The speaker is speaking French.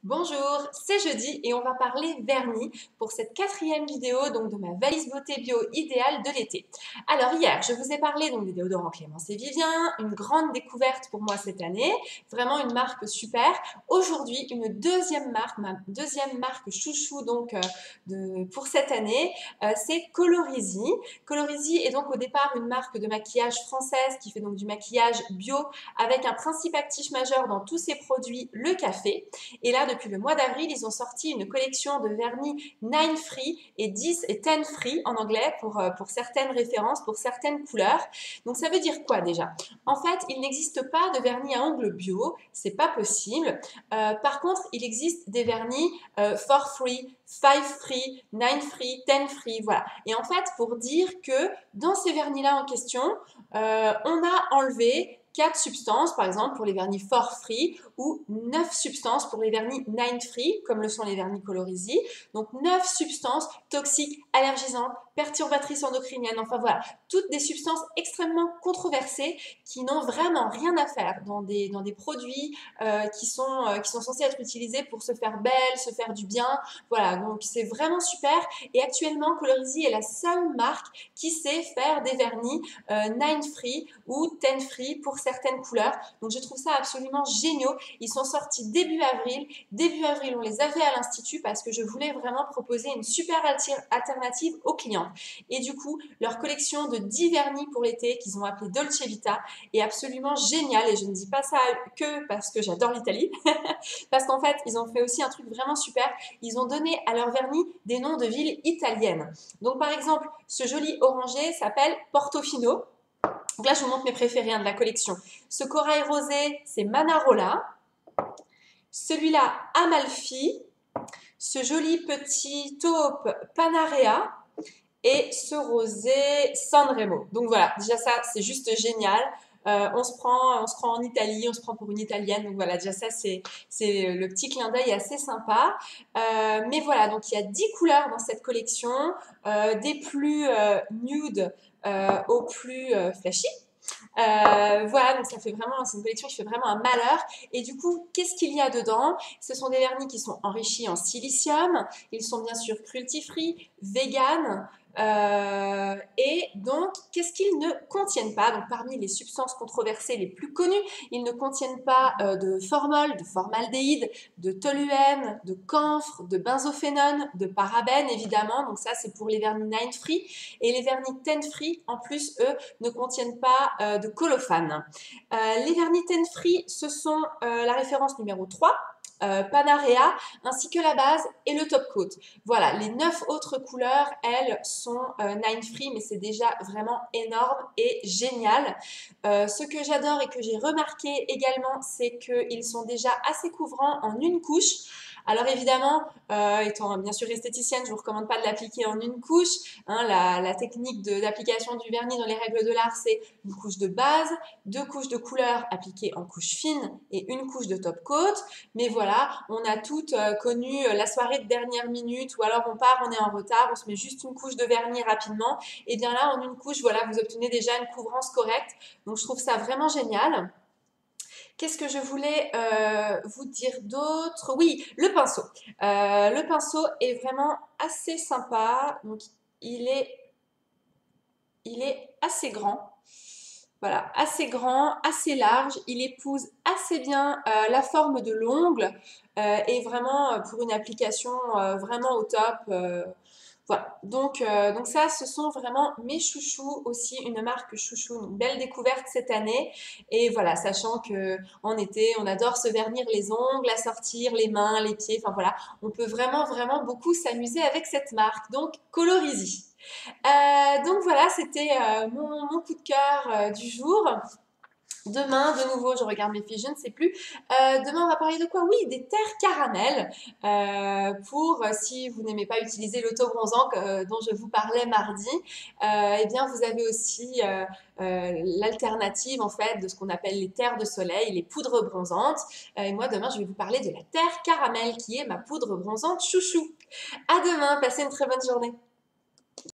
Bonjour, c'est jeudi et on va parler vernis pour cette quatrième vidéo donc de ma valise beauté bio idéale de l'été. Alors hier, je vous ai parlé donc des déodorants Clémence et Vivien, une grande découverte pour moi cette année, vraiment une marque super. Aujourd'hui, une deuxième marque, ma deuxième marque chouchou donc pour cette année, c'est Colorisy. Colorisy est donc au départ une marque de maquillage française qui fait donc du maquillage bio avec un principe actif majeur dans tous ses produits, le café. Et là, depuis le mois d'avril, ils ont sorti une collection de vernis 9 Free et 10 et 10 Free en anglais pour certaines références, pour certaines couleurs. Donc ça veut dire quoi déjà? En fait, il n'existe pas de vernis à ongles bio, c'est pas possible. Par contre, il existe des vernis 4 Free, 5 Free, 9 Free, 10 Free, voilà. Et en fait, pour dire que dans ces vernis-là en question, on a enlevé 4 substances, par exemple pour les vernis 4 Free, ou 9 substances pour les vernis 9 Free, comme le sont les vernis Colorisy. Donc 9 substances toxiques, allergisantes, perturbatrices endocriniennes, enfin voilà, toutes des substances extrêmement controversées qui n'ont vraiment rien à faire dans des produits qui sont censés être utilisés pour se faire belle, se faire du bien. Voilà, donc c'est vraiment super. Et actuellement, Colorisy est la seule marque qui sait faire des vernis 9 Free ou 10 Free pour certaines couleurs. Donc je trouve ça absolument géniaux. Ils sont sortis début avril. Début avril, on les avait à l'Institut parce que je voulais vraiment proposer une super alternative aux clients. Et du coup, leur collection de 10 vernis pour l'été qu'ils ont appelé Dolce Vita est absolument géniale. Et je ne dis pas ça que parce que j'adore l'Italie, parce qu'en fait, ils ont fait aussi un truc vraiment super. Ils ont donné à leurs vernis des noms de villes italiennes. Donc par exemple, ce joli orangé s'appelle Portofino. Donc là, je vous montre mes préférés de la collection. Ce corail rosé, c'est Manarola. Celui-là, Amalfi. Ce joli petit taupe, Panarea. Et ce rosé, Sanremo. Donc voilà, déjà ça, c'est juste génial. On se prend en Italie, on se prend pour une Italienne. Donc voilà, déjà ça, c'est le petit clin d'œil assez sympa. Mais voilà, donc il y a 10 couleurs dans cette collection, des plus nude aux plus flashy. Voilà, donc ça fait vraiment, c'est une collection qui fait vraiment un malheur. Et du coup, qu'est-ce qu'il y a dedans? Ce sont des vernis qui sont enrichis en silicium. Ils sont bien sûr cruelty-free, vegan. Et donc, qu'est-ce qu'ils ne contiennent pas? Donc, parmi les substances controversées les plus connues, ils ne contiennent pas de formol, de formaldéhyde, de toluène, de camphre, de benzophénone, de parabènes évidemment. Donc ça, c'est pour les vernis 9 Free. Et les vernis 10 Free, en plus, eux, ne contiennent pas de colophane. Les vernis 10 Free, ce sont la référence numéro 3. Panarea, ainsi que la base et le top coat. Voilà, les 9 autres couleurs, elles, sont 9 Free, mais c'est déjà vraiment énorme et génial. Ce que j'adore et que j'ai remarqué également, c'est qu'ils sont déjà assez couvrants en une couche. Alors évidemment, étant bien sûr esthéticienne, je ne vous recommande pas de l'appliquer en une couche. Hein, la technique d'application du vernis dans les règles de l'art, c'est une couche de base, 2 couches de couleur appliquées en couche fine et une couche de top coat. Mais voilà, on a toutes connu la soirée de dernière minute ou alors on part, on est en retard, on se met juste une couche de vernis rapidement. Et bien là, en une couche, voilà, vous obtenez déjà une couvrance correcte. Donc je trouve ça vraiment génial. Qu'est-ce que je voulais vous dire d'autre? Oui, le pinceau. Le pinceau est vraiment assez sympa. Donc, il est, il est assez grand. Voilà, assez grand, assez large. Il épouse assez bien la forme de l'ongle et vraiment pour une application vraiment au top. Voilà, donc ça, ce sont vraiment mes chouchous aussi, une marque chouchou, une belle découverte cette année. Et voilà, sachant que en été, on adore se vernir les ongles, assortir les mains, les pieds. Enfin voilà, on peut vraiment, vraiment beaucoup s'amuser avec cette marque. Donc, Colorisy. Donc voilà, c'était mon coup de cœur du jour. Demain, de nouveau, je regarde mes fiches, je ne sais plus. Demain, on va parler de quoi? Oui, des terres caramel. Pour, si vous n'aimez pas utiliser l'auto-bronzant dont je vous parlais mardi, eh bien, vous avez aussi l'alternative, en fait, de ce qu'on appelle les terres de soleil, les poudres bronzantes. Et moi, demain, je vais vous parler de la terre caramel, qui est ma poudre bronzante chouchou. À demain, passez une très bonne journée.